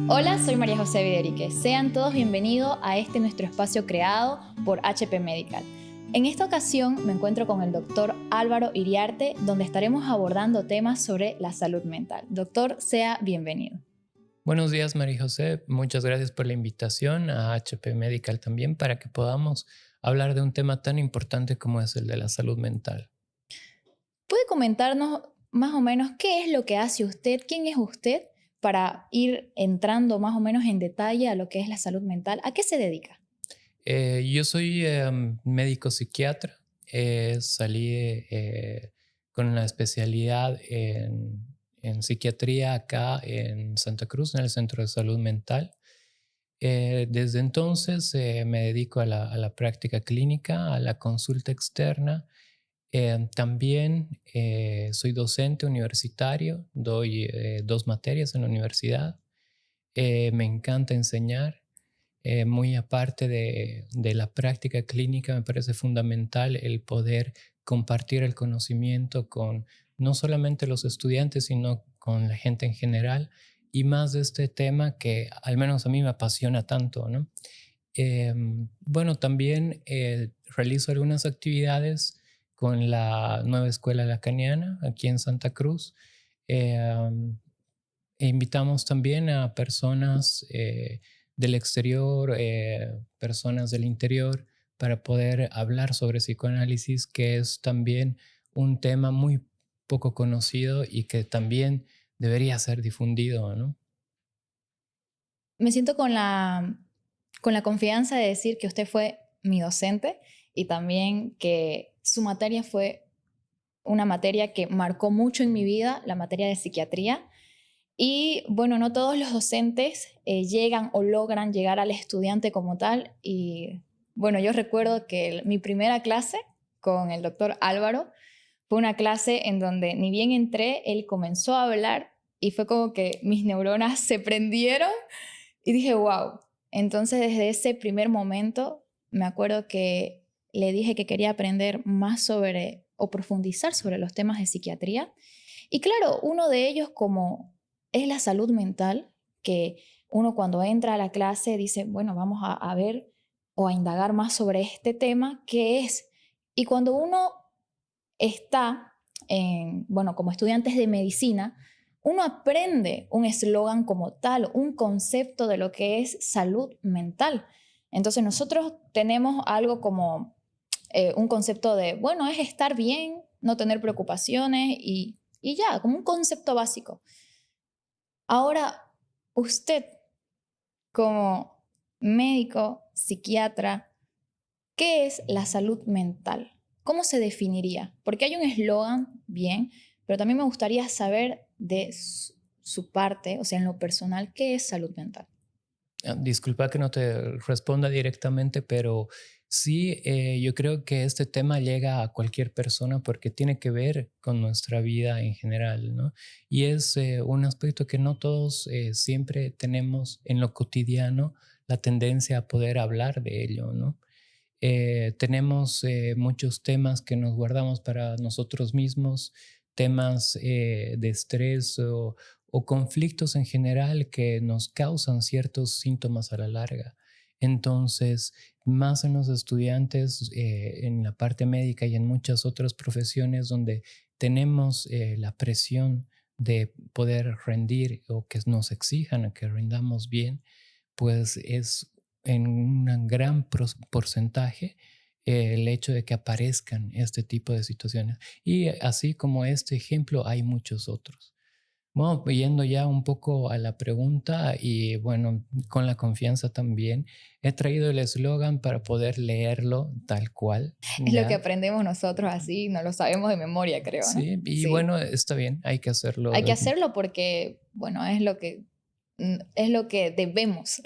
Hola, soy María José Viderique. Sean todos bienvenidos a este nuestro espacio creado por HP Medical. En esta ocasión me encuentro con el doctor Álvaro Iriarte, donde estaremos abordando temas sobre la salud mental. Doctor, sea bienvenido. Buenos días, María José. Muchas gracias por la invitación a HP Medical también para que podamos hablar de un tema tan importante como es el de la salud mental. ¿Puede comentarnos más o menos qué es lo que hace usted, quién es usted, para ir entrando más o menos en detalle a lo que es la salud mental? ¿A qué se dedica? Yo soy médico psiquiatra. Salí con la especialidad en psiquiatría acá en Santa Cruz, en el Centro de Salud Mental. Desde entonces me dedico a la práctica clínica, a la consulta externa. También soy docente universitario, doy 2 materias en la universidad. Me encanta enseñar. Muy aparte de la práctica clínica, me parece fundamental el poder compartir el conocimiento con no solamente los estudiantes, sino con la gente en general, y más de este tema que al menos a mí me apasiona tanto, ¿no? Bueno, también realizo algunas actividades con la nueva escuela lacaniana aquí en Santa Cruz. E invitamos también a personas del exterior, personas del interior, para poder hablar sobre psicoanálisis, que es también un tema muy poco conocido y que también debería ser difundido, ¿no? Me siento con la confianza de decir que usted fue mi docente y también que su materia fue una materia que marcó mucho en mi vida, la materia de psiquiatría. Y bueno, no todos los docentes llegan o logran llegar al estudiante como tal. Y bueno, yo recuerdo que mi primera clase con el doctor Álvaro fue una clase en donde ni bien entré, él comenzó a hablar y fue como que mis neuronas se prendieron y dije, wow. Entonces, desde ese primer momento, me acuerdo que le dije que quería aprender más sobre o profundizar sobre los temas de psiquiatría. Y claro, uno de ellos como es la salud mental, que uno cuando entra a la clase dice, bueno, vamos a ver o a indagar más sobre este tema, ¿qué es? Y cuando uno está bueno, como estudiantes de medicina, uno aprende un eslogan como tal, un concepto de lo que es salud mental. Entonces nosotros tenemos algo como un concepto de, bueno, es estar bien, no tener preocupaciones y ya, como un concepto básico. Ahora, usted como médico, psiquiatra, ¿qué es la salud mental? ¿Cómo se definiría? Porque hay un eslogan, bien, pero también me gustaría saber de su parte, o sea, en lo personal, ¿qué es salud mental? Disculpa que no te responda directamente, pero sí, yo creo que este tema llega a cualquier persona porque tiene que ver con nuestra vida en general, ¿no? Y es un aspecto que no todos siempre tenemos en lo cotidiano la tendencia a poder hablar de ello, ¿no? Tenemos muchos temas que nos guardamos para nosotros mismos, temas de estrés o conflictos en general que nos causan ciertos síntomas a la larga. Entonces, más en los estudiantes, en la parte médica y en muchas otras profesiones donde tenemos la presión de poder rendir o que nos exijan a que rindamos bien, pues es en un gran porcentaje el hecho de que aparezcan este tipo de situaciones. Y así como este ejemplo, hay muchos otros. Bueno, yendo ya un poco a la pregunta y bueno, con la confianza también, he traído el eslogan para poder leerlo tal cual, Es lo que ¿ya? aprendemos nosotros así, no lo sabemos de memoria, creo, ¿no? Sí, y Sí. bueno, está bien, hay que Hay hacerlo. que hacerlo porque, bueno, es lo que debemos.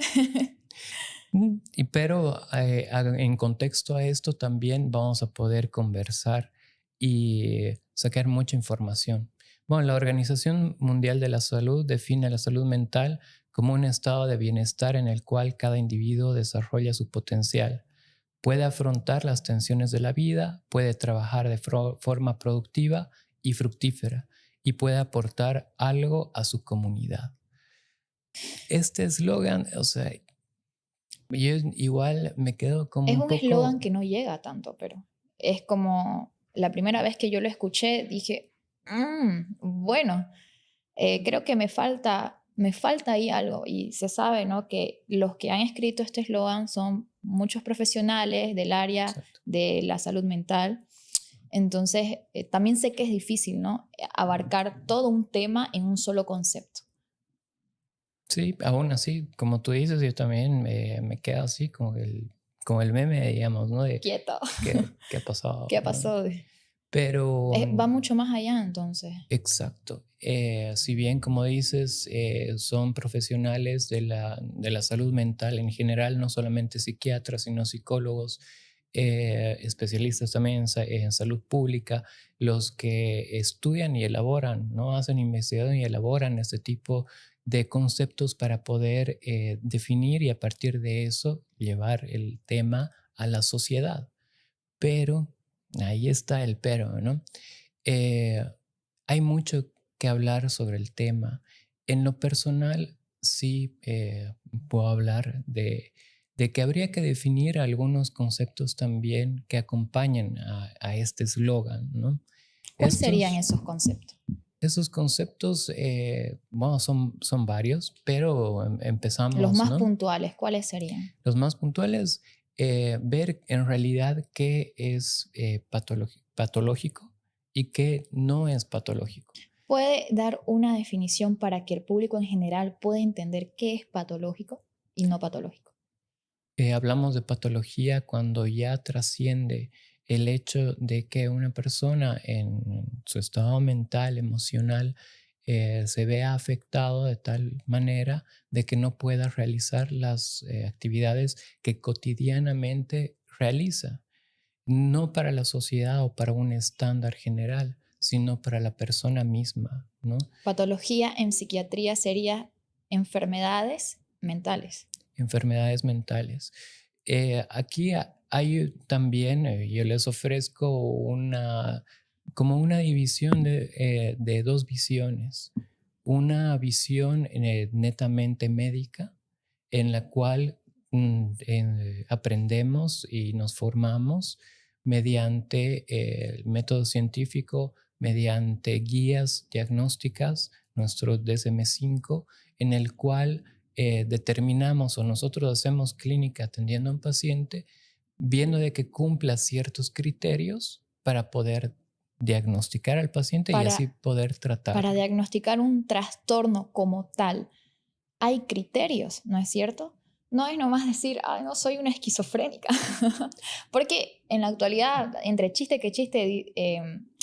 Pero en contexto a esto también vamos a poder conversar y sacar mucha información. Bueno, la Organización Mundial de la Salud define la salud mental como un estado de bienestar en el cual cada individuo desarrolla su potencial, puede afrontar las tensiones de la vida, puede trabajar de forma productiva y fructífera y puede aportar algo a su comunidad. Este eslogan, o sea, yo igual me quedo como Es un un eslogan poco, que no llega tanto, pero es como la primera vez que yo lo escuché, dije, bueno, creo que me falta ahí algo. Y se sabe, ¿no? Que los que han escrito este eslogan son muchos profesionales del área exacto. de la salud mental. Entonces, también sé que es difícil, ¿no? Abarcar todo un tema en un solo concepto. Sí, aún así, como tú dices, yo también me quedo así como el meme, digamos, ¿no? De Quieto. qué ha pasado, ¿Qué ¿no? pasó? Pero, Va mucho más allá, entonces. exacto. Si bien, como dices, son profesionales de la salud mental en general, no solamente psiquiatras, sino psicólogos, especialistas también en salud pública, los que estudian y elaboran, ¿no? Hacen investigación y elaboran este tipo de conceptos para poder definir y a partir de eso llevar el tema a la sociedad. Pero, ahí está el pero, ¿no? Eh, Hay mucho que hablar sobre el tema. En lo personal, sí puedo hablar de que habría que definir algunos conceptos también que acompañen a este eslogan, ¿no? ¿Cuáles serían Estos, esos conceptos? esos conceptos, bueno, son varios, pero Los empezamos, más ¿no? puntuales, ¿cuáles serían? Los más puntuales, ver en realidad qué es patológico y qué no es patológico. ¿Puede dar una definición para que el público en general pueda entender qué es patológico y no patológico? Hablamos de patología cuando ya trasciende el hecho de que una persona en su estado mental, emocional, se vea afectado de tal manera de que no pueda realizar las actividades que cotidianamente realiza. No para la sociedad o para un estándar general, sino para la persona misma, ¿no? Patología en psiquiatría sería enfermedades mentales. Enfermedades mentales. Aquí hay también, yo les ofrezco como una división de dos visiones. Una visión netamente médica, en la cual aprendemos y nos formamos mediante el método científico, mediante guías diagnósticas, nuestro DSM-5, en el cual determinamos o nosotros hacemos clínica atendiendo a un paciente, viendo de que cumpla ciertos criterios para poder diagnosticar al paciente y así Para, poder para tratarlo. diagnosticar un trastorno como tal, hay criterios, ¿no es cierto? No es nomás decir, ay, no soy una esquizofrénica. Porque en la actualidad, entre chiste que chiste,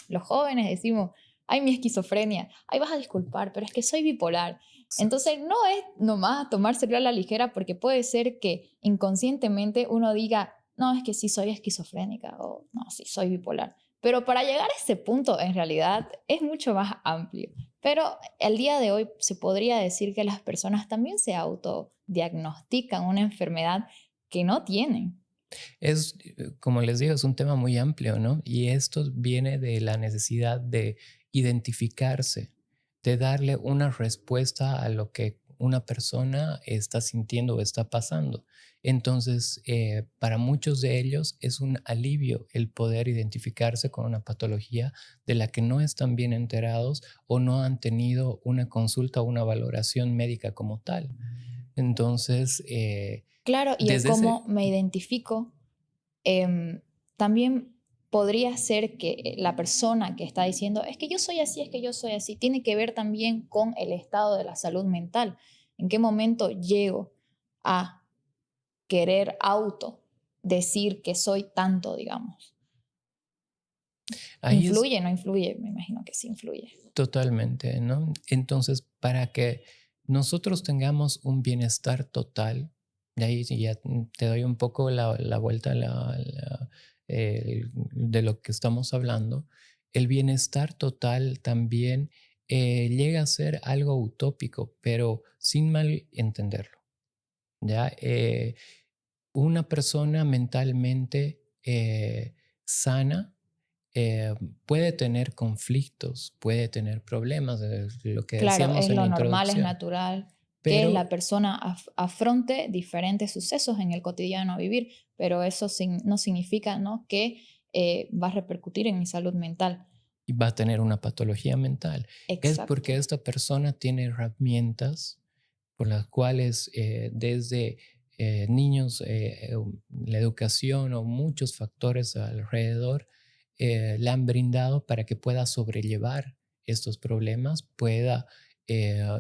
los jóvenes decimos, ay, mi esquizofrenia, ay, vas a disculpar, pero es que soy bipolar. Exacto. Entonces, no es nomás tomárselo a la ligera porque puede ser que inconscientemente uno diga, no, es que sí soy esquizofrénica o no, sí soy bipolar. Pero para llegar a ese punto, en realidad, es mucho más amplio. Pero el día de hoy se podría decir que las personas también se autodiagnostican una enfermedad que no tienen. Como les digo, es un tema muy amplio, ¿no? Y esto viene de la necesidad de identificarse, de darle una respuesta a lo que una persona está sintiendo o está pasando. Entonces, para muchos de ellos es un alivio el poder identificarse con una patología de la que no están bien enterados o no han tenido una consulta o una valoración médica como tal. Entonces, Claro, y el desde cómo ese, me identifico, también podría ser que la persona que está diciendo, es que yo soy así, es que yo soy así, tiene que ver también con el estado de la salud mental. ¿En qué momento llego a querer auto decir que soy tanto, digamos? ahí es ¿Influye? ¿No influye? Me imagino que sí influye. totalmente, ¿no? Entonces, para que nosotros tengamos un bienestar total, de ahí sí ya te doy un poco la vuelta de lo que estamos hablando, el bienestar total también llega a ser algo utópico, pero sin mal entenderlo, ¿ya? Una persona mentalmente sana eh, puede tener conflictos, puede tener problemas, lo que Claro, decíamos es en la lo normal, es introducción. natural. que Pero la persona afronte diferentes sucesos en el cotidiano vivir, pero eso no significa, ¿no?, que va a repercutir en mi salud mental. va a tener una patología mental. Es Exacto. porque esta persona tiene herramientas por las cuales desde niños, la educación o muchos factores alrededor le han brindado para que pueda sobrellevar estos problemas, pueda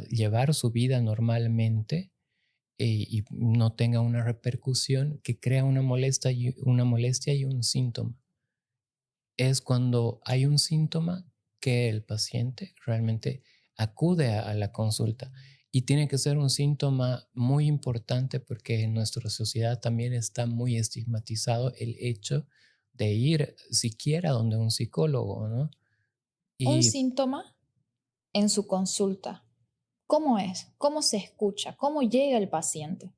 llevar su vida normalmente y no tenga una repercusión que crea una molestia y un síntoma. Es cuando hay un síntoma que el paciente realmente acude a la consulta. Y tiene que ser un síntoma muy importante porque en nuestra sociedad también está muy estigmatizado el hecho de ir siquiera donde un psicólogo, ¿no? Un Y síntoma en su consulta, ¿cómo es? ¿Cómo se escucha? ¿Cómo llega el paciente?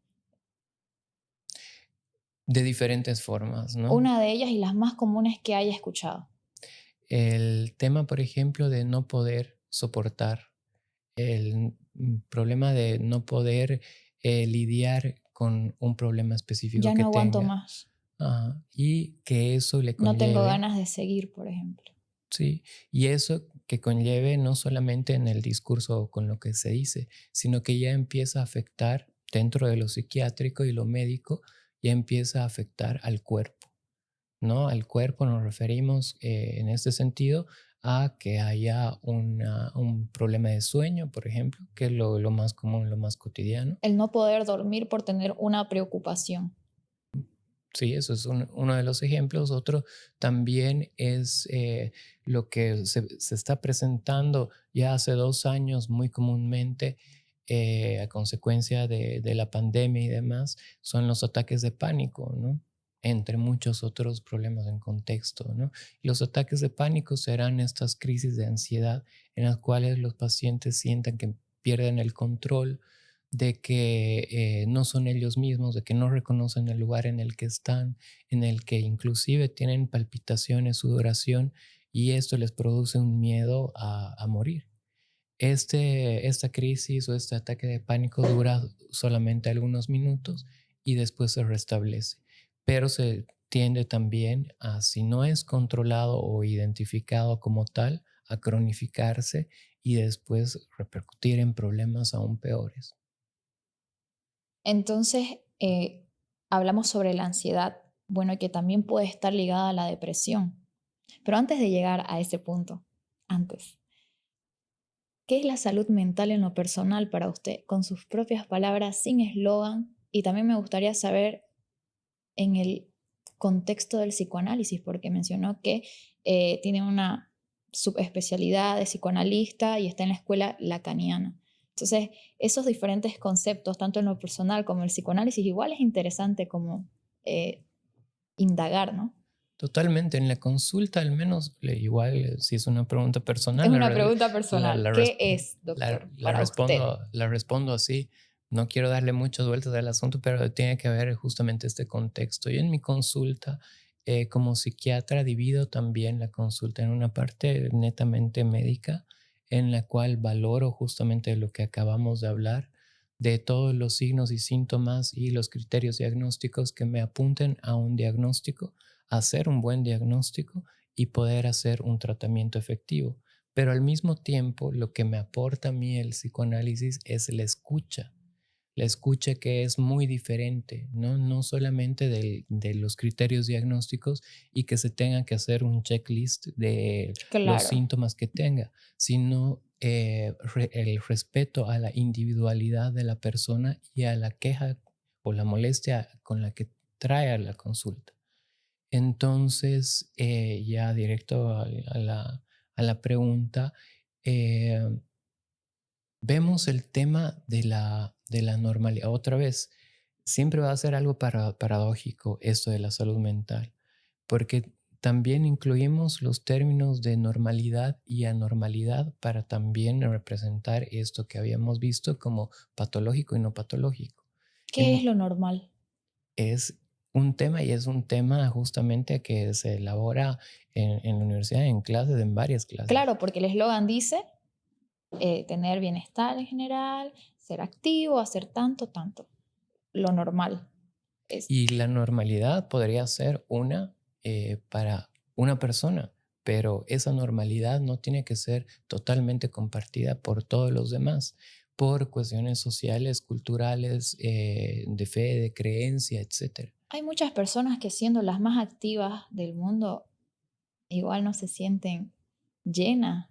de diferentes formas, ¿no? Una de ellas y las más comunes que haya escuchado. El tema, por ejemplo, de no poder soportar, el problema de no poder lidiar con un problema específico Ya que no aguanto tenga. más. Y que eso le No tengo conlleve, ganas de seguir, por ejemplo. sí, y eso que conlleve no solamente en el discurso o con lo que se dice, sino que ya empieza a afectar dentro de lo psiquiátrico y lo médico, ya empieza a afectar al cuerpo, ¿no? Al cuerpo nos referimos en este sentido a que haya un problema de sueño, por ejemplo, que es lo más común, lo más cotidiano. El no poder dormir por tener una preocupación. Sí, eso es uno de los ejemplos. Otro también es lo que se está presentando ya hace 2 años muy comúnmente a consecuencia de la pandemia y demás, son los ataques de pánico, ¿no? Entre muchos otros problemas en contexto, ¿no? Y los ataques de pánico serán estas crisis de ansiedad en las cuales los pacientes sientan que pierden el control, de que no son ellos mismos, de que no reconocen el lugar en el que están, en el que inclusive tienen palpitaciones, sudoración, y esto les produce un miedo a morir. Esta crisis o este ataque de pánico dura solamente algunos minutos y después se restablece, pero se tiende también a, si no es controlado o identificado como tal, a cronificarse y después repercutir en problemas aún peores. Entonces, hablamos sobre la ansiedad, bueno, que también puede estar ligada a la depresión. Pero antes de llegar a ese punto, antes, ¿qué es la salud mental en lo personal para usted? Con sus propias palabras, sin eslogan. Y también me gustaría saber en el contexto del psicoanálisis, porque mencionó que tiene una subespecialidad de psicoanalista y está en la escuela lacaniana. Entonces, esos diferentes conceptos, tanto en lo personal como en el psicoanálisis, igual es interesante como eh, indagar, ¿no? Totalmente, en la consulta al menos, igual si es una pregunta Es personal, una pregunta la, personal. la ¿Qué res- es, doctor, la para usted? respondo así. No quiero darle muchas vueltas al asunto, pero tiene que haber justamente este contexto. Yo en mi consulta, como psiquiatra, divido también la consulta en una parte netamente médica, en la cual valoro justamente lo que acabamos de hablar, de todos los signos y síntomas y los criterios diagnósticos que me apunten a un diagnóstico, hacer un buen diagnóstico y poder hacer un tratamiento efectivo. Pero al mismo tiempo, lo que me aporta a mí el psicoanálisis es la escucha que es muy diferente, ¿no? No solamente de los criterios diagnósticos y que se tenga que hacer un checklist de los Claro. síntomas que tenga, sino el respeto a la individualidad de la persona y a la queja o la molestia con la que trae a la consulta. Entonces, ya directo a la pregunta, eh, vemos el tema de la normalidad. Otra vez, siempre va a ser algo paradójico esto de la salud mental, porque también incluimos los términos de normalidad y anormalidad para también representar esto que habíamos visto como patológico y no patológico. ¿Qué es En, lo normal? es un tema y es un tema justamente que se elabora en la universidad, en clases, en varias clases. Claro, porque el eslogan dice, tener bienestar en general, ser activo, hacer tanto, tanto, lo normal. Es, Y la normalidad podría ser una para una persona, pero esa normalidad no tiene que ser totalmente compartida por todos los demás, por cuestiones sociales, culturales, de fe, de creencia, etcétera. hay muchas personas que siendo las más activas del mundo, igual no se sienten llenas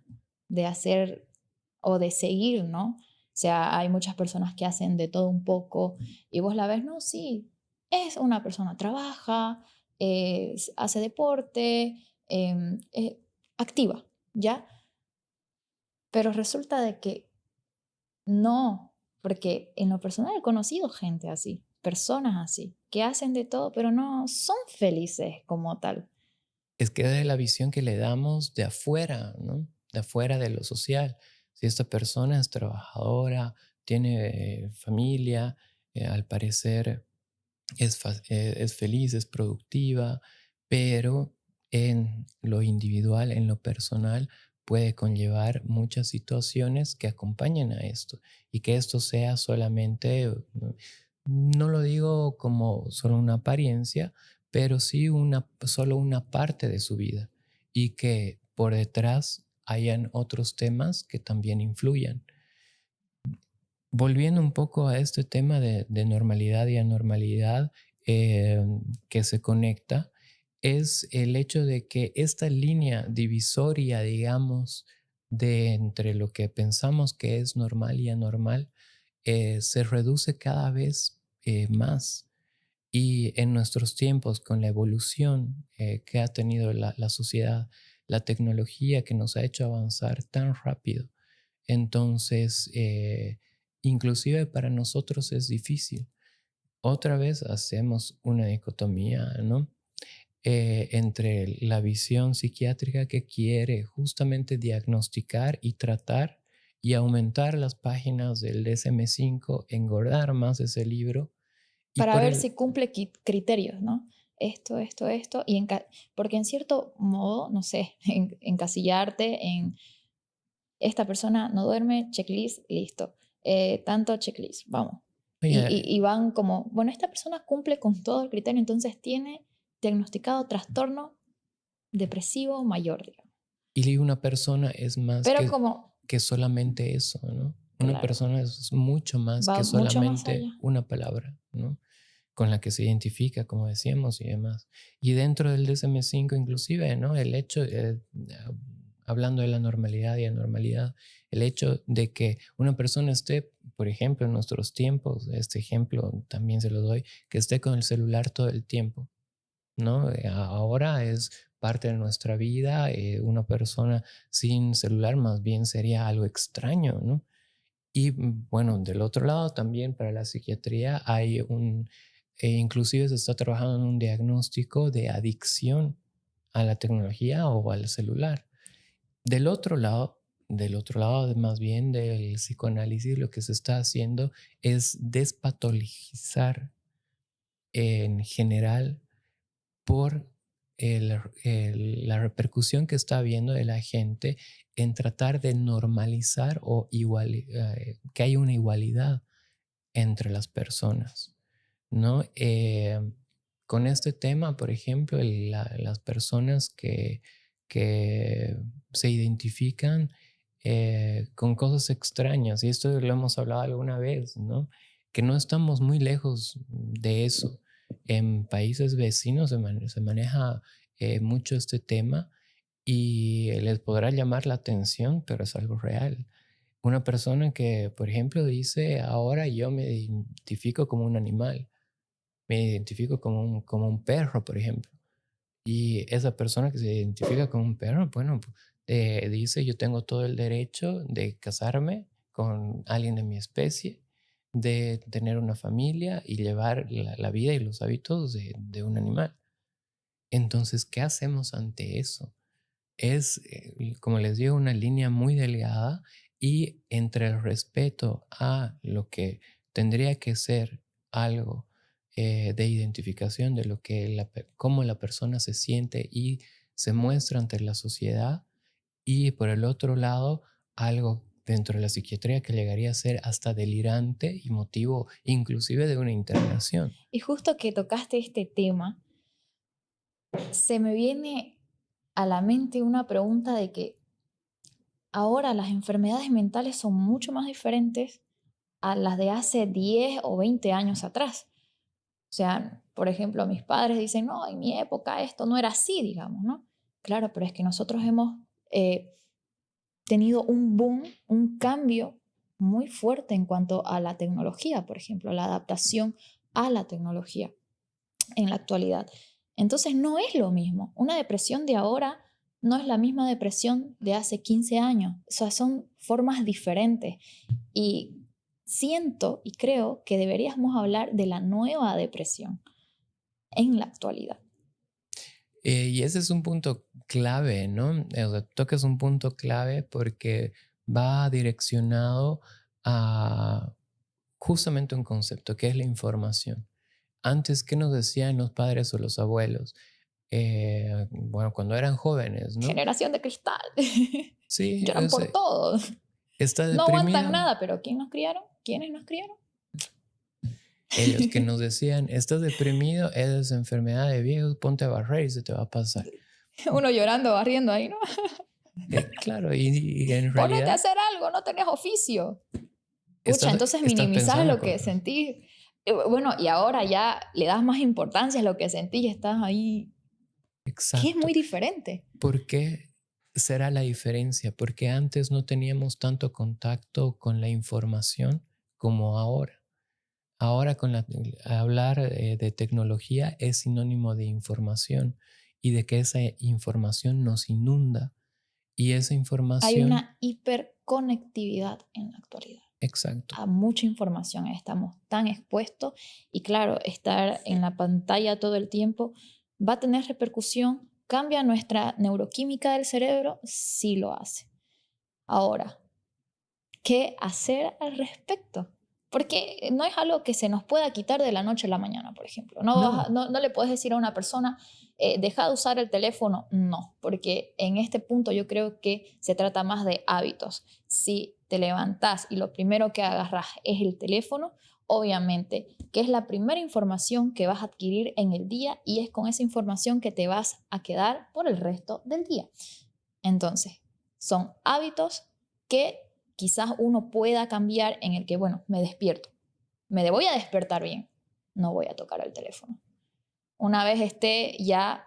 de hacer o de seguir, ¿no? O sea, hay muchas personas que hacen de todo un poco y vos la ves, no, sí, es una persona, trabaja, hace deporte, activa, ¿ya? Pero resulta de que no, porque en lo personal he conocido gente así, personas así, que hacen de todo, pero no son felices como tal. Es que de la visión que le damos de afuera, ¿no? De afuera de lo social. Si esta persona es trabajadora, tiene familia, al parecer es feliz, es productiva, pero en lo individual, en lo personal, puede conllevar muchas situaciones que acompañan a esto y que esto sea solamente, no lo digo como solo una apariencia, pero sí solo una parte de su vida y que por detrás hayan otros temas que también influyan. Volviendo un poco a este tema de normalidad y anormalidad eh, que se conecta, es el hecho de que esta línea divisoria, digamos, de entre lo que pensamos que es normal y anormal, se reduce cada vez más. Y en nuestros tiempos, con la evolución que ha tenido la sociedad, la tecnología que nos ha hecho avanzar tan rápido, entonces, inclusive para nosotros es difícil. Otra vez hacemos una dicotomía, ¿no? Entre la visión psiquiátrica que quiere justamente diagnosticar y tratar y aumentar las páginas del DSM-5, engordar más ese libro, y Para por ver el, si cumple criterios, ¿no? Esto, y porque en cierto modo, no sé, encasillarte en esta persona no duerme, checklist, listo. Tanto checklist, vamos. oye, Y van como, bueno, esta persona cumple con todo el criterio, entonces tiene diagnosticado trastorno depresivo mayor, digamos. y una persona es más Pero como, que solamente eso, ¿no? Una claro, persona es mucho más va que mucho más solamente allá. una palabra, ¿no? Con la que se identifica, como decíamos, y demás. Y dentro del DSM-5 inclusive, ¿no? El hecho, hablando de la normalidad y anormalidad, el hecho de que una persona esté, por ejemplo, en nuestros tiempos, este ejemplo también se lo doy, que esté con el celular todo el tiempo, ¿no? Ahora es parte de nuestra vida, una persona sin celular más bien sería algo extraño, ¿no? Y bueno, del otro lado también para la psiquiatría hay inclusive se está trabajando en un diagnóstico de adicción a la tecnología o al celular. Del otro lado más bien del psicoanálisis, lo que se está haciendo es despatologizar en general por la repercusión que está habiendo de la gente en tratar de normalizar o que haya una igualdad entre las personas, ¿no? Con este tema, por ejemplo, las personas que se identifican con cosas extrañas, y esto lo hemos hablado alguna vez, ¿no? Que no estamos muy lejos de eso. En países vecinos se maneja mucho este tema y les podrá llamar la atención, pero es algo real. Una persona que, por ejemplo, dice, ahora yo me identifico como un animal, me identifico como un perro, por ejemplo. Y esa persona que se identifica como un perro, bueno, dice, yo tengo todo el derecho de casarme con alguien de mi especie, de tener una familia y llevar la vida y los hábitos de un animal. Entonces, ¿qué hacemos ante eso? Es, como les digo, una línea muy delgada y entre el respeto a lo que tendría que ser algo de identificación de lo que cómo la persona se siente y se muestra ante la sociedad y por el otro lado algo dentro de la psiquiatría que llegaría a ser hasta delirante y motivo inclusive de una internación. Y justo que tocaste este tema, se me viene a la mente una pregunta de que ahora las enfermedades mentales son mucho más diferentes a las de hace 10 o 20 años atrás. O sea, por ejemplo, mis padres dicen, no, en mi época esto no era así, digamos, ¿no? Claro, pero es que nosotros hemos tenido un boom, un cambio muy fuerte en cuanto a la tecnología, por ejemplo, la adaptación a la tecnología en la actualidad. Entonces no es lo mismo. Una depresión de ahora no es la misma depresión de hace 15 años. O sea, son formas diferentes. Y siento y creo que deberíamos hablar de la nueva depresión en la actualidad. Y ese es un punto clave, ¿no? O sea, tocas un punto clave porque va direccionado a justamente un concepto que es la información. Antes, ¿qué nos decían los padres o los abuelos? Bueno, cuando eran jóvenes, ¿no? Generación de cristal. Sí, Lloran por todo. está No aguantan deprimido. nada, pero ¿quién nos criaron? ¿Quiénes nos criaron? Ellos que nos decían, estás deprimido, es enfermedad de viejos, ponte a barrer y se te va a pasar. Uno llorando, barriendo ahí, ¿no? Claro, y en Ponete a realidad hacer algo, no tenés oficio. Pucha, entonces estás minimizás pensando lo que sentís. Bueno, y ahora ya le das más importancia a lo que sentís y estás ahí, que es exacto. muy diferente. ¿Por qué será la diferencia? Porque antes no teníamos tanto contacto con la información como ahora. Ahora hablar de tecnología es sinónimo de información y de que esa información nos inunda y esa Hay información, una hiperconectividad en la actualidad. exacto, A mucha información, estamos tan expuestos y claro, estar en la pantalla todo el tiempo va a tener repercusión, cambia nuestra neuroquímica del cerebro, sí lo hace. Ahora, ¿qué hacer al respecto? Porque no es algo que se nos pueda quitar de la noche a la mañana, por ejemplo. no, No le puedes decir a una persona, deja de usar el teléfono. No, porque en este punto yo creo que se trata más de hábitos. Si te levantás y lo primero que agarras es el teléfono, obviamente que es la primera información que vas a adquirir en el día y es con esa información que te vas a quedar por el resto del día. Entonces, son hábitos que quizás uno pueda cambiar en el que, bueno, me despierto, me voy a despertar bien, no voy a tocar el teléfono. Una vez esté ya,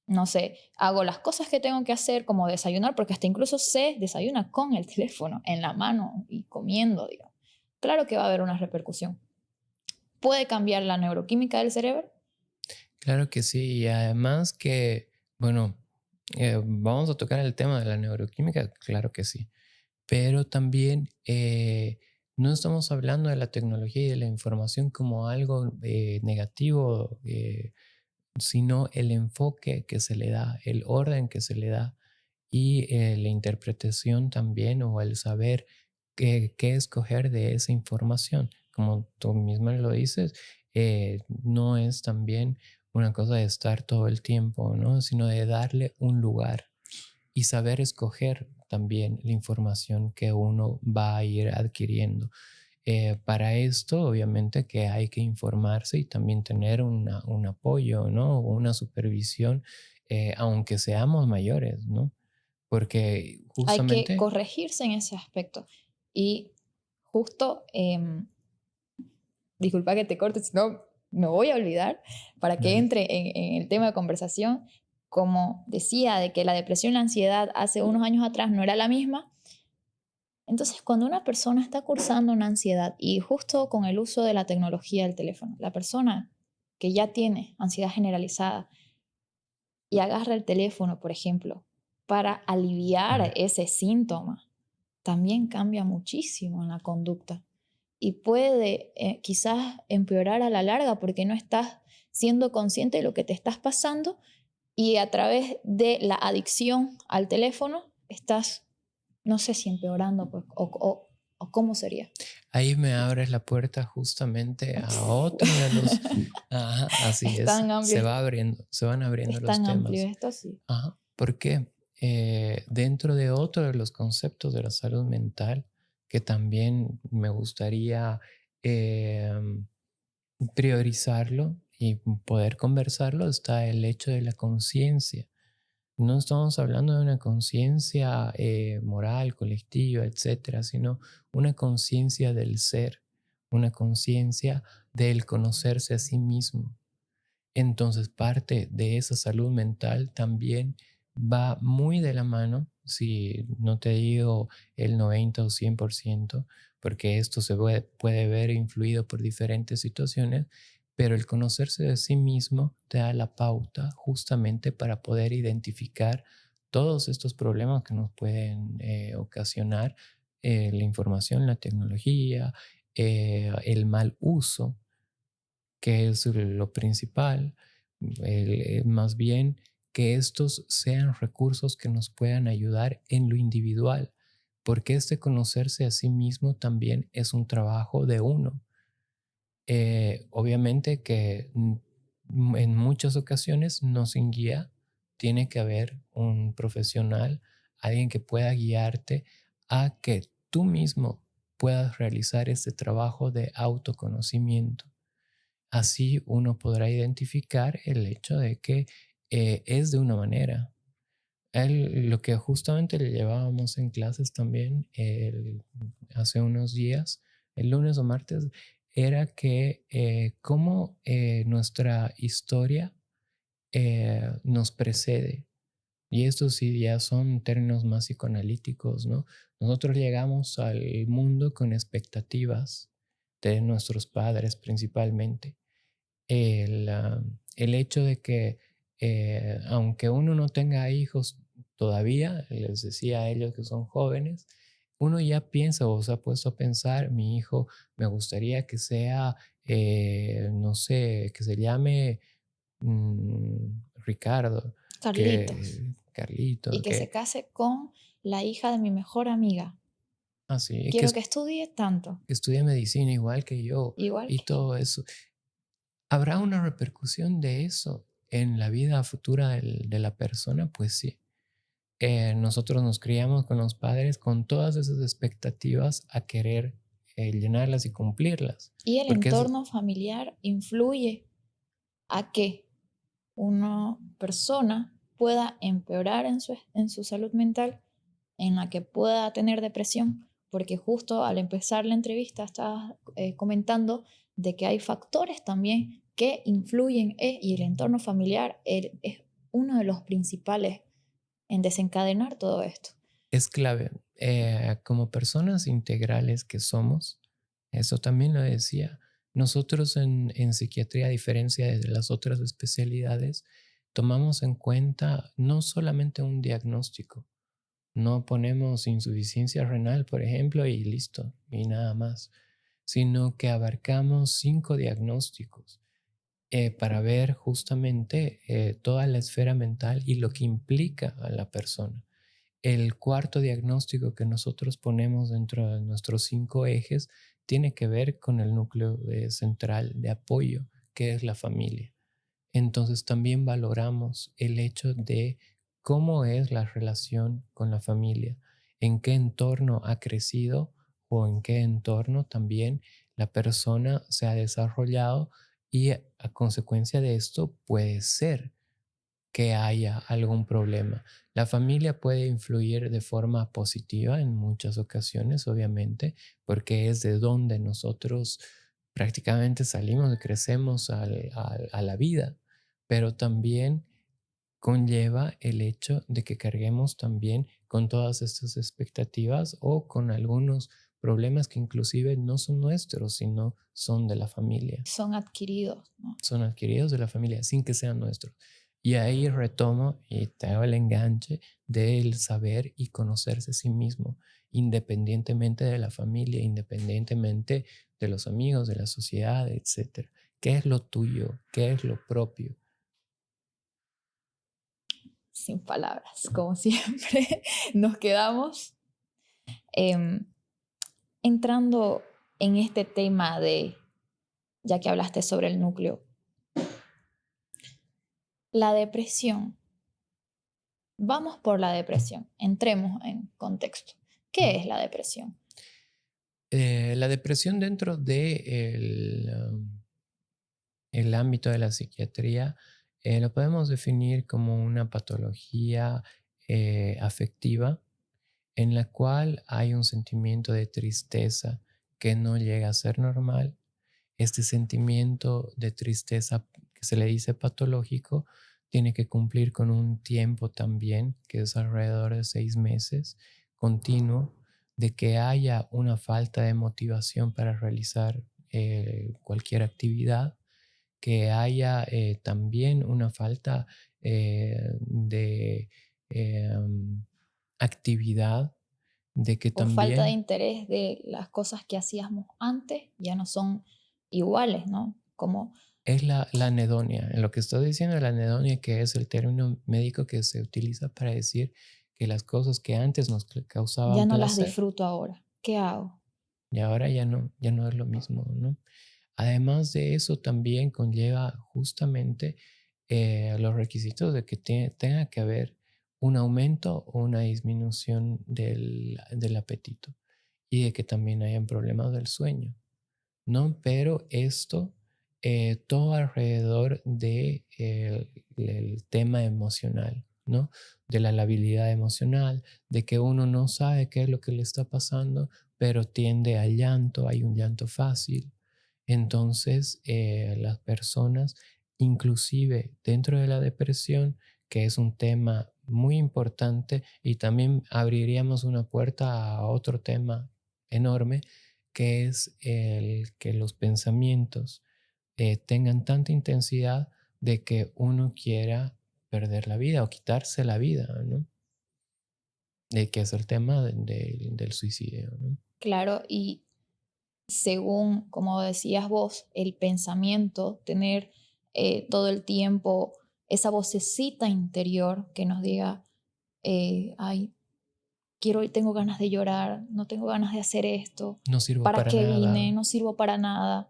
no sé, hago las cosas que tengo que hacer como desayunar, porque hasta incluso se desayuna con el teléfono en la mano y comiendo, digamos. Claro que va a haber una repercusión. ¿Puede cambiar la neuroquímica del cerebro? claro que sí. Y además que, bueno, vamos a tocar el tema de la neuroquímica, claro que sí. Pero también no estamos hablando de la tecnología y de la información como algo negativo, sino el enfoque que se le da, el orden que se le da y la interpretación también o el saber qué escoger de esa información. Como tú misma lo dices, no es también una cosa de estar todo el tiempo, ¿no? Sino de darle un lugar y saber escoger también la información que uno va a ir adquiriendo. Para esto, obviamente que hay que informarse y también tener un apoyo, ¿no? Una supervisión, aunque seamos mayores, ¿no? Porque Hay que justamente, corregirse en ese aspecto. Y justo disculpa que te corte, si no me voy a olvidar, para que dale, entre en el tema de conversación, como decía, de que la depresión y la ansiedad hace unos años atrás no era la misma. Entonces, cuando una persona está cursando una ansiedad y justo con el uso de la tecnología del teléfono, la persona que ya tiene ansiedad generalizada y agarra el teléfono, por ejemplo, para aliviar ese síntoma, también cambia muchísimo en la conducta y puede quizás empeorar a la larga porque no estás siendo consciente de lo que te estás pasando y a través de la adicción al teléfono estás, no sé si empeorando pues, o cómo sería. ahí me abres la puerta justamente a otro de los... Ajá, así Es es, tan amplio, se van abriendo es los tan amplio temas. esto, sí. Ajá, ¿por qué? Dentro de otro de los conceptos de la salud mental que también me gustaría em, priorizarlo y poder conversarlo está el hecho de la conciencia. No estamos hablando de una conciencia moral, colectiva, etcétera, sino una conciencia del ser, una conciencia del conocerse a sí mismo. Entonces, parte de esa salud mental también va muy de la mano, si no te digo el 90 o 100%, porque esto se puede ver influido por diferentes situaciones, pero el conocerse de sí mismo te da la pauta justamente para poder identificar todos estos problemas que nos pueden ocasionar la información, la tecnología, el mal uso que es lo principal, más bien que estos sean recursos que nos puedan ayudar en lo individual, porque este conocerse a sí mismo también es un trabajo de uno. Obviamente que en muchas ocasiones no sin guía, tiene que haber un profesional, alguien que pueda guiarte a que tú mismo puedas realizar este trabajo de autoconocimiento. Así uno podrá identificar el hecho de que es de una manera. Lo que justamente le llevábamos en clases también hace unos días, el lunes o martes, era que cómo nuestra historia nos precede. Y esto sí ya son términos más psicoanalíticos, ¿no? Nosotros llegamos al mundo con expectativas de nuestros padres principalmente el hecho de que aunque uno no tenga hijos todavía, les decía a ellos que son jóvenes, uno ya piensa o se ha puesto a pensar, mi hijo me gustaría que sea, no sé, que se llame Ricardo, Carlitos. que Y Carlito, que se que case con la hija de mi mejor amiga. así, Quiero que estudie tanto. que estudie medicina igual que yo Igual y que yo. todo eso. ¿Habrá una repercusión de eso en la vida futura de la persona? Pues sí. Nosotros nos criamos con los padres con todas esas expectativas a querer llenarlas y cumplirlas. Y el Porque es, entorno familiar influye a que una persona pueda empeorar en su salud mental, en la que pueda tener depresión, porque justo al empezar la entrevista estabas comentando de que hay factores también que influyen y el entorno familiar es uno de los principales en desencadenar todo esto. es clave. Como personas integrales que somos, eso también lo decía, nosotros en psiquiatría, a diferencia de las otras especialidades, tomamos en cuenta no solamente un diagnóstico. No ponemos insuficiencia renal, por ejemplo, y listo, y nada más, sino que abarcamos 5 diagnósticos para ver justamente toda la esfera mental y lo que implica a la persona. El cuarto diagnóstico que nosotros ponemos dentro de nuestros 5 ejes tiene que ver con el núcleo central de apoyo, que es la familia. Entonces también valoramos el hecho de cómo es la relación con la familia, en qué entorno ha crecido o en qué entorno también la persona se ha desarrollado y a consecuencia de esto puede ser que haya algún problema. La familia puede influir de forma positiva en muchas ocasiones, obviamente, porque es de donde nosotros prácticamente salimos y crecemos a la vida, pero también conlleva el hecho de que carguemos también con todas estas expectativas o con algunos problemas que inclusive no son nuestros, sino son de la familia, Son adquiridos, ¿no? son adquiridos de la familia sin que sean nuestros. Y ahí retomo y te hago el enganche del saber y conocerse a sí mismo, independientemente de la familia, independientemente de los amigos, de la sociedad, etcétera. ¿Qué es lo tuyo? ¿Qué es lo propio? Sin palabras, como siempre, nos quedamos em, entrando en este tema de, ya que hablaste sobre el núcleo, la depresión Vamos por la depresión. Entremos en contexto. ¿Qué Mm. es la depresión? La depresión dentro de el ámbito de la psiquiatría lo podemos definir como una patología afectiva en la cual hay un sentimiento de tristeza que no llega a ser normal. Este sentimiento de tristeza que se le dice patológico tiene que cumplir con un tiempo también, que es alrededor de 6 meses continuo, de que haya una falta de motivación para realizar cualquier actividad, que haya también una falta de actividad, de que Por falta de también interés de las cosas que hacíamos antes, ya no son iguales, ¿no? Como es la anedonia. En lo que estoy diciendo, la anedonia, que es el término médico que se utiliza para decir que las cosas que antes nos ya causaban no las placer disfruto ahora. ¿Qué hago? y ahora ya no es lo mismo, ¿no? Además de eso, también conlleva justamente los requisitos de que tenga que haber un aumento o una disminución del apetito y de que también hayan problemas del sueño, ¿no? Pero esto, todo alrededor de el tema emocional, ¿no? De la labilidad emocional, de que uno no sabe qué es lo que le está pasando, pero tiende al llanto, hay un llanto fácil. Entonces, las personas, inclusive dentro de la depresión, que es un tema muy importante y también abriríamos una puerta a otro tema enorme, que es el que los pensamientos tengan tanta intensidad de que uno quiera perder la vida o quitarse la vida, ¿no? De que es el tema del suicidio, ¿no? Claro, y según, como decías vos, el pensamiento, tener todo el tiempo esa vocecita interior que nos diga, ay, quiero, tengo ganas de llorar, no tengo ganas de hacer esto, No sirvo ¿para para qué vine? nada. No sirvo para nada.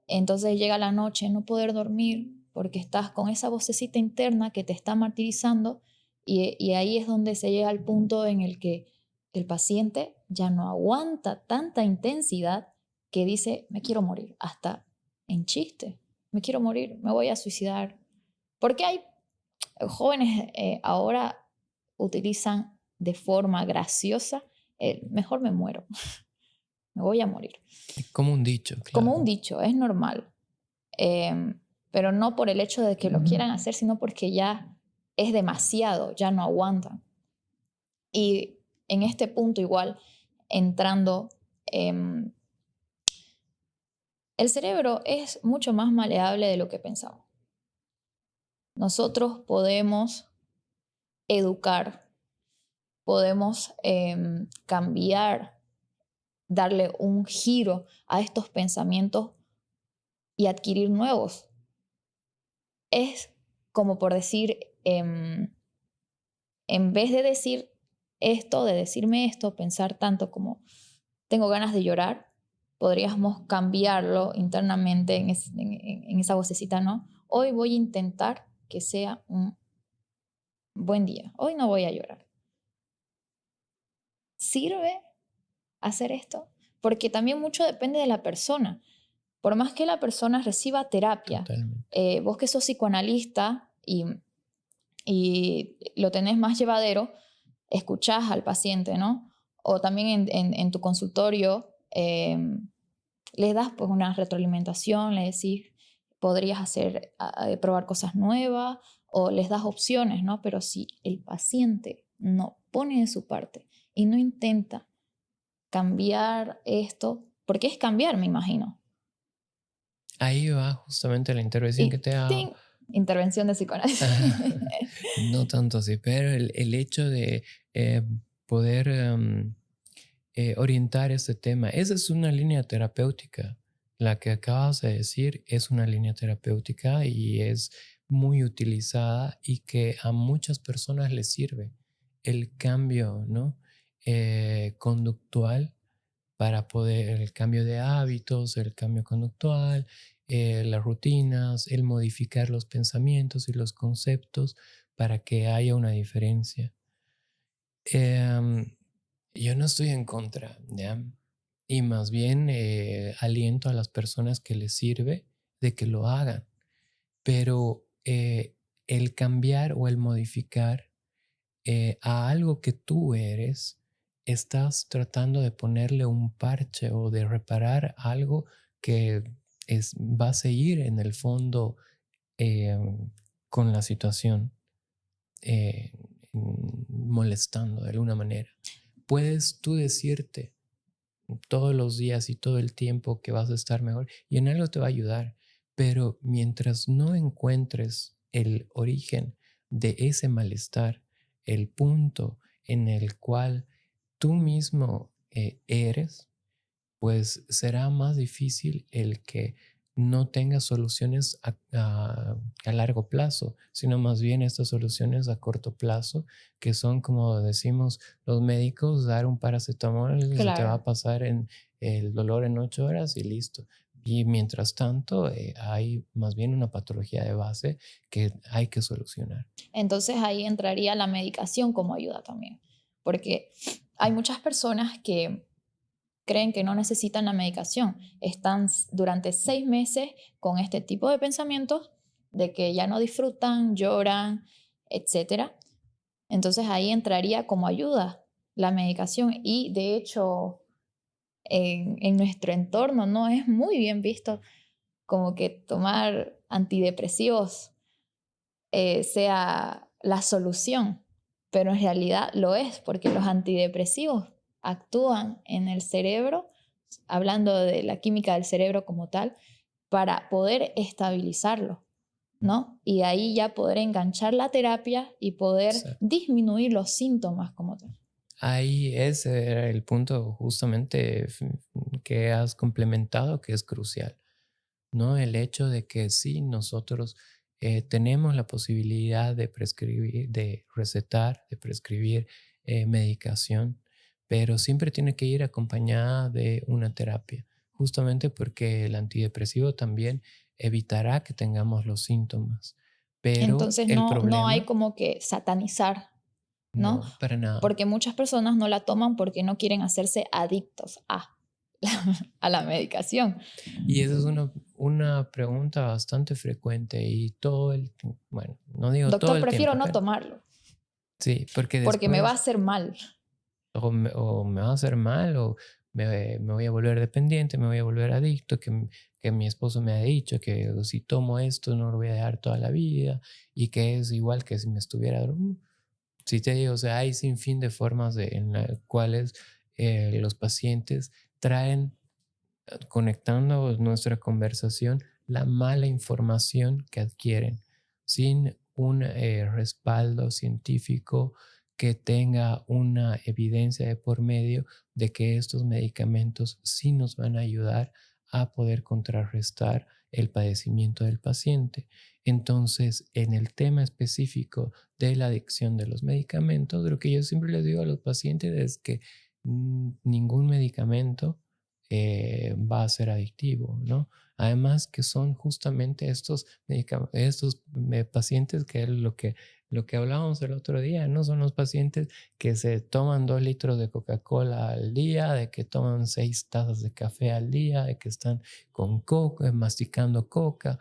Entonces llega la noche, no poder dormir porque estás con esa vocecita interna que te está martirizando y ahí es donde se llega al punto en el que el paciente ya no aguanta tanta intensidad que dice, me quiero morir, hasta en chiste, me quiero morir, me voy a suicidar. Porque hay jóvenes ahora utilizan de forma graciosa, mejor me muero, me voy a morir. Como un dicho, Como un claro. dicho, es normal. Pero no por el hecho de que lo quieran hacer, sino porque ya es demasiado, ya no aguantan. Y en este punto igual, entrando, em, el cerebro es mucho más maleable de lo que pensamos. Nosotros podemos educar, podemos cambiar, darle un giro a estos pensamientos y adquirir nuevos. Es como por decir, en vez de decir esto, de decirme esto, pensar tanto como tengo ganas de llorar, podríamos cambiarlo internamente en esa vocecita, ¿no? Hoy voy a intentar que sea un buen día. Hoy no voy a llorar. ¿Sirve hacer esto? Porque también mucho depende de la persona. Por más que la persona reciba terapia, Totalmente. vos que sos psicoanalista y lo tenés más llevadero, escuchás al paciente, ¿no? O también en tu consultorio les das pues una retroalimentación, le decís, podrías hacer, probar cosas nuevas o les das opciones, ¿no? Pero si el paciente no pone de su parte y no intenta cambiar esto, porque es cambiar, me imagino. Ahí va justamente la intervención que Y te hago. ¡ting! Intervención de psicoanálisis. No tanto así, pero el hecho de eh, poder orientar este tema, esa es una línea terapéutica. La que acabas de decir es una línea terapéutica y es muy utilizada y que a muchas personas les sirve el cambio, ¿no? Conductual para poder, el cambio de hábitos, el cambio conductual, las rutinas, el modificar los pensamientos y los conceptos para que haya una diferencia. Em, yo no estoy en contra, ¿ya? Y más bien aliento a las personas que les sirve de que lo hagan. Pero el cambiar o el modificar a algo que tú eres, estás tratando de ponerle un parche o de reparar algo que va a seguir en el fondo eh, con la situación, eh, molestando de alguna manera. Puedes tú decirte todos los días y todo el tiempo que vas a estar mejor y en algo te va a ayudar, pero mientras no encuentres el origen de ese malestar, el punto en el cual tú mismo eres, pues será más difícil el que no tengas soluciones a largo plazo, sino más bien estas soluciones a corto plazo, que son, como decimos los médicos, dar un paracetamol, se te va Claro. a pasar en el dolor en 8 horas y listo. Y mientras tanto, hay más bien una patología de base que hay que solucionar. Entonces ahí entraría la medicación como ayuda también, porque hay muchas personas que creen que no necesitan la medicación, están durante 6 meses con este tipo de pensamientos de que ya no disfrutan, lloran, etcétera. Entonces ahí entraría como ayuda la medicación y de hecho en nuestro entorno no es muy bien visto como que tomar antidepresivos sea la solución, pero en realidad lo es, porque los antidepresivos actúan en el cerebro, hablando de la química del cerebro como tal, para poder estabilizarlo, ¿no? Y de ahí ya poder enganchar la terapia y poder disminuir los síntomas como tal. Ahí ese era el punto justamente que has complementado, que es crucial, ¿no? El hecho de que sí, nosotros tenemos la posibilidad de prescribir, de recetar, de prescribir medicación, pero siempre tiene que ir acompañada de una terapia, justamente porque el antidepresivo también evitará que tengamos los síntomas. Pero Entonces el no hay problema, como que satanizar, ¿no? no, para nada. Porque muchas personas no la toman porque no quieren hacerse adictos a, a la medicación. Y esa es una pregunta bastante frecuente y todo el, bueno, no digo todo Doctor, el prefiero tiempo, no pero tomarlo sí, porque porque me va a después hacer mal. o me va a hacer mal o me voy a volver dependiente, me voy a volver adicto, que mi esposo me ha dicho que si tomo esto no lo voy a dejar toda la vida y que es igual que si me estuviera drogando. Sí te digo, o sea, hay sin fin de formas en las cuales los pacientes traen conectando nuestra conversación la mala información que adquieren sin un respaldo científico que tenga una evidencia de por medio de que estos medicamentos sí nos van a ayudar a poder contrarrestar el padecimiento del paciente. Entonces, en el tema específico de la adicción de los medicamentos, lo que yo siempre les digo a los pacientes es que ningún medicamento va a ser adictivo, ¿no? Además que son justamente estos pacientes que es lo que hablábamos el otro día, ¿no? Son los pacientes que se toman 2 litros de Coca-Cola al día, de que toman 6 tazas de café al día, de que están con coca, masticando coca.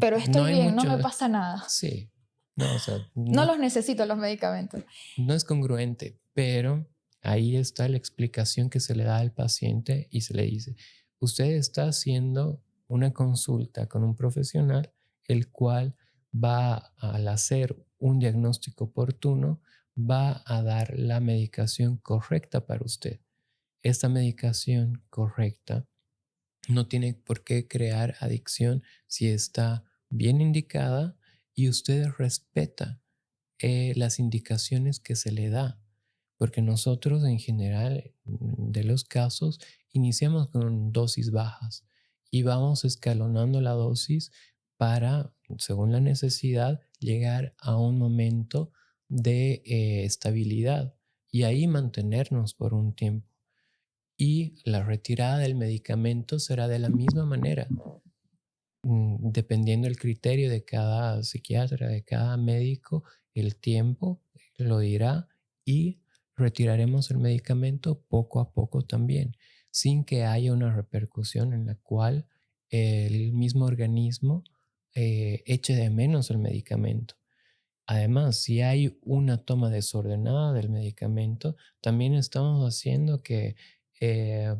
Pero No estoy hay bien, no mucho, me pasa nada. sí, no, o sea, No no, los necesito los medicamentos. no es congruente, pero ahí está la explicación que se le da al paciente y se le dice, usted está haciendo una consulta con un profesional, el cual va al hacer un diagnóstico oportuno, va a dar la medicación correcta para usted. Esta medicación correcta no tiene por qué crear adicción si está bien indicada y usted respeta las indicaciones que se le da, porque nosotros en general de los casos iniciamos con dosis bajas y vamos escalonando la dosis para, según la necesidad, llegar a un momento de estabilidad y ahí mantenernos por un tiempo. Y la retirada del medicamento será de la misma manera. Dependiendo del criterio de cada psiquiatra, de cada médico, el tiempo lo dirá y retiraremos el medicamento poco a poco también, sin que haya una repercusión en la cual el mismo organismo eche de menos el medicamento. Además, si hay una toma desordenada del medicamento, también estamos haciendo que,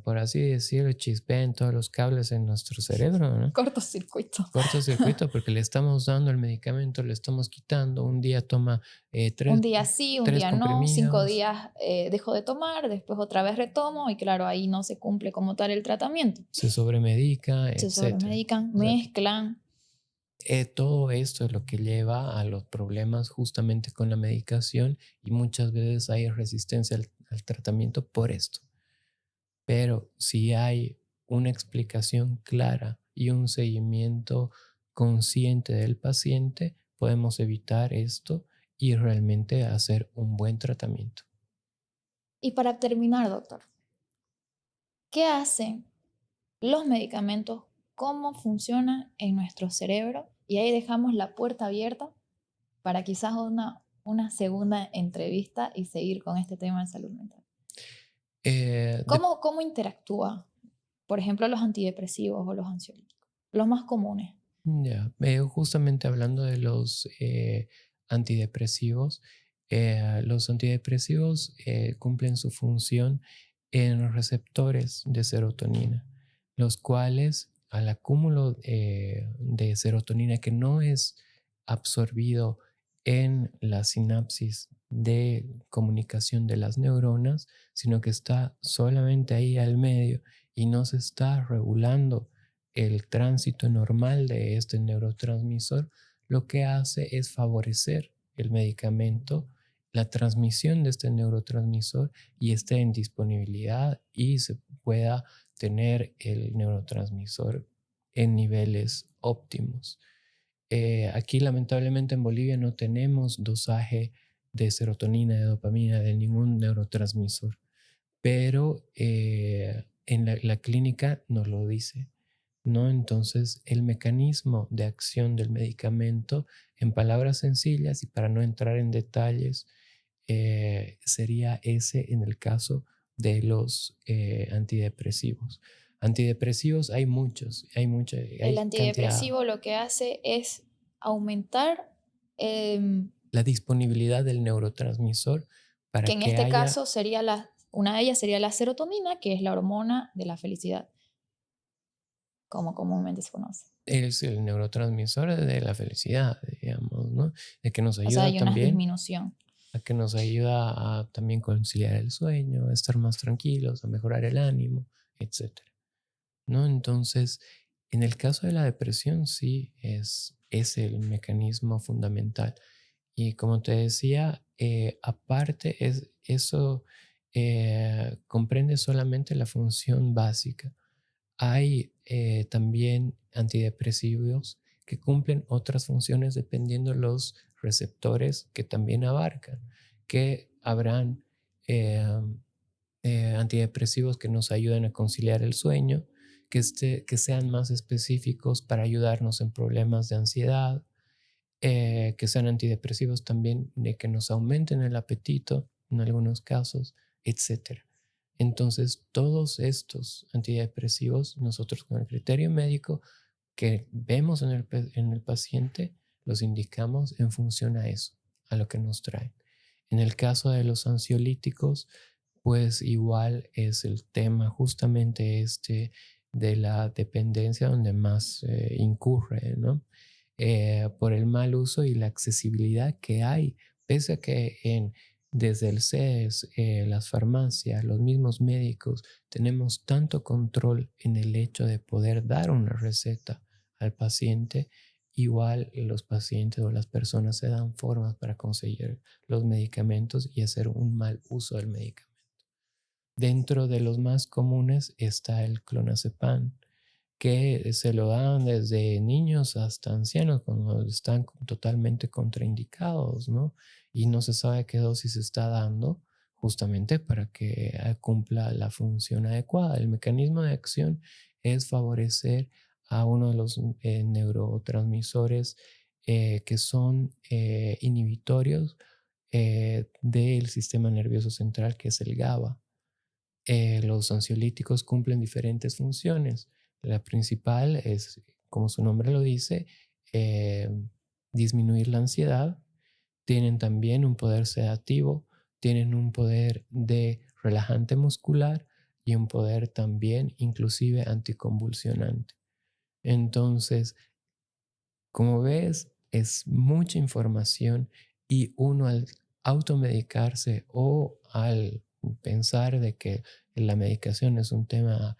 por así decirlo, chispeen todos los cables en nuestro cerebro, ¿no? Cortocircuito. Cortocircuito, porque le estamos dando el medicamento, le estamos quitando. Un día toma Un tres, día sí, un tres día no, 5 comprimidos, días dejo de tomar, después otra vez retomo y claro, ahí no se cumple como tal el tratamiento. se sobremedica, Se etcétera. sobremedican, O sea, mezclan. todo esto es lo que lleva a los problemas justamente con la medicación y muchas veces hay resistencia al tratamiento por esto. Pero si hay una explicación clara y un seguimiento consciente del paciente, podemos evitar esto y realmente hacer un buen tratamiento. Y para terminar, doctor, ¿qué hacen los medicamentos? ¿Cómo funcionan en nuestro cerebro? Y ahí dejamos la puerta abierta para quizás una segunda entrevista y seguir con este tema de salud mental. Eh, de- ¿Cómo interactúa, por ejemplo, los antidepresivos o los ansiolíticos? Los más comunes. ya, justamente hablando de antidepresivos, los antidepresivos cumplen su función en receptores de serotonina, los cuales al acúmulo de serotonina que no es absorbido en la sinapsis de comunicación de las neuronas, sino que está solamente ahí al medio y no se está regulando el tránsito normal de este neurotransmisor, lo que hace es favorecer el medicamento, la transmisión de este neurotransmisor y esté en disponibilidad y se pueda tener el neurotransmisor en niveles óptimos. Aquí lamentablemente en Bolivia no tenemos dosaje de serotonina, de dopamina, de ningún neurotransmisor, pero en la clínica nos lo dice, ¿no? Entonces, el mecanismo de acción del medicamento, en palabras sencillas y para no entrar en detalles, sería ese en el caso de los antidepresivos. Antidepresivos El hay cantidad, antidepresivo lo que hace es aumentar, la disponibilidad del neurotransmisor que para en que este haya caso sería una de ellas sería la serotonina, que es la hormona de la felicidad, como comúnmente se conoce. es el neurotransmisor de la felicidad, digamos, ¿no? De que nos O sea, ayuda hay una también disminución. a que nos ayuda a también conciliar el sueño, a estar más tranquilos, a mejorar el ánimo, etcétera, ¿no? Entonces, en el caso de la depresión, sí es el mecanismo fundamental. Y como te decía, aparte, eso comprende solamente la función básica. Hay también antidepresivos que cumplen otras funciones dependiendo los receptores que también abarcan, que habrán eh, antidepresivos que nos ayuden a conciliar el sueño, que sean más específicos para ayudarnos en problemas de ansiedad, que sean antidepresivos también de que nos aumenten el apetito en algunos casos, etcétera. Entonces, todos estos antidepresivos, nosotros con el criterio médico que vemos en el paciente, los indicamos en función a eso, a lo que nos traen. En el caso de los ansiolíticos, pues igual es el tema justamente este de la dependencia donde más incurre, ¿no? Por el mal uso y la accesibilidad que hay, pese a que desde el CES, las farmacias, los mismos médicos, tenemos tanto control en el hecho de poder dar una receta al paciente, igual los pacientes o las personas se dan formas para conseguir los medicamentos y hacer un mal uso del medicamento. Dentro de los más comunes está el clonazepam, que se lo dan desde niños hasta ancianos cuando están totalmente contraindicados, ¿no? Y no se sabe qué dosis se está dando justamente para que cumpla la función adecuada. El mecanismo de acción es favorecer a uno de los neurotransmisores que son inhibitorios del sistema nervioso central, que es el GABA. Los ansiolíticos cumplen diferentes funciones. La principal es, como su nombre lo dice, eh, disminuir la ansiedad. Tienen también un poder sedativo, tienen un poder de relajante muscular y un poder también inclusive anticonvulsionante. Entonces, como ves, es mucha información y uno al automedicarse o al pensar de que la medicación es un tema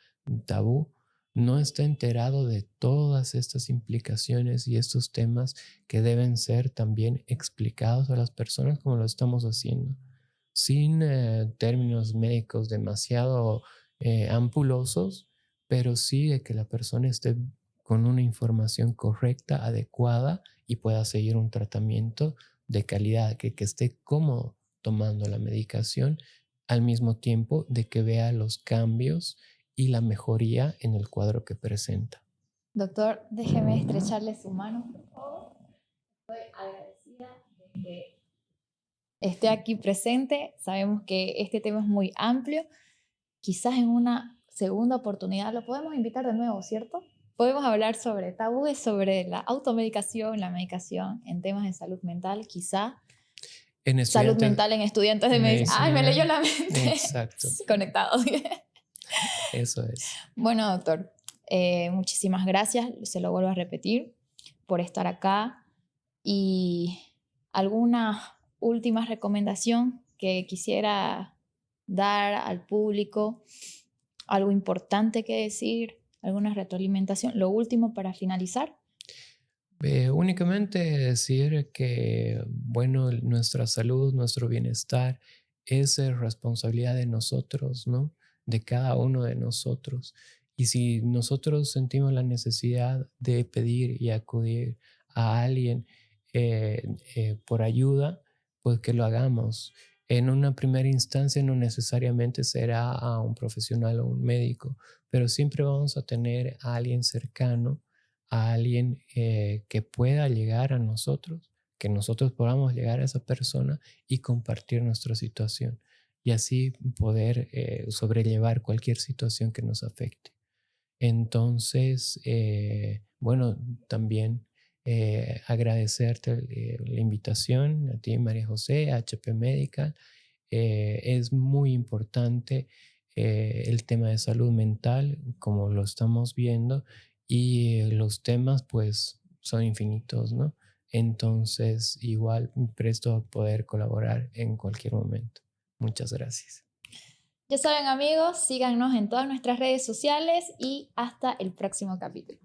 tabú, no está enterado de todas estas implicaciones y estos temas que deben ser también explicados a las personas como lo estamos haciendo, sin términos médicos demasiado ampulosos, pero sí de que la persona esté con una información correcta, adecuada y pueda seguir un tratamiento de calidad, que esté cómodo tomando la medicación al mismo tiempo de que vea los cambios y la mejoría en el cuadro que presenta. Doctor, déjeme estrecharle su mano, por favor. Estoy agradecida de que esté aquí presente. Sabemos que este tema es muy amplio. Quizás en una segunda oportunidad lo podemos invitar de nuevo, ¿cierto? Podemos hablar sobre tabúes, sobre la automedicación, la medicación en temas de salud mental, quizá. En Salud estudiantes mental en estudiantes de de medicina. ¡Ay, me leyó medicina, la mente! exacto, Conectados. eso es. Bueno, doctor, muchísimas gracias, se lo vuelvo a repetir, por estar acá. ¿Y alguna última recomendación que quisiera dar al público? ¿Algo importante que decir? ¿Alguna retroalimentación? Lo último para finalizar. Únicamente decir que, bueno, nuestra salud, nuestro bienestar es responsabilidad de nosotros, ¿no? De cada uno de nosotros. Y si nosotros sentimos la necesidad de pedir y acudir a alguien por ayuda, pues que lo hagamos. En una primera instancia no necesariamente será a un profesional o un médico, pero siempre vamos a tener a alguien cercano, a alguien que pueda llegar a nosotros, que nosotros podamos llegar a esa persona y compartir nuestra situación y así poder sobrellevar cualquier situación que nos afecte. Entonces, bueno, también agradecerte la invitación a ti, María José, a HP Medical. Es muy importante el tema de salud mental, como lo estamos viendo, y los temas pues son infinitos, ¿no? Entonces, igual presto a poder colaborar en cualquier momento. Muchas gracias. Ya saben, amigos, síganos en todas nuestras redes sociales y hasta el próximo capítulo.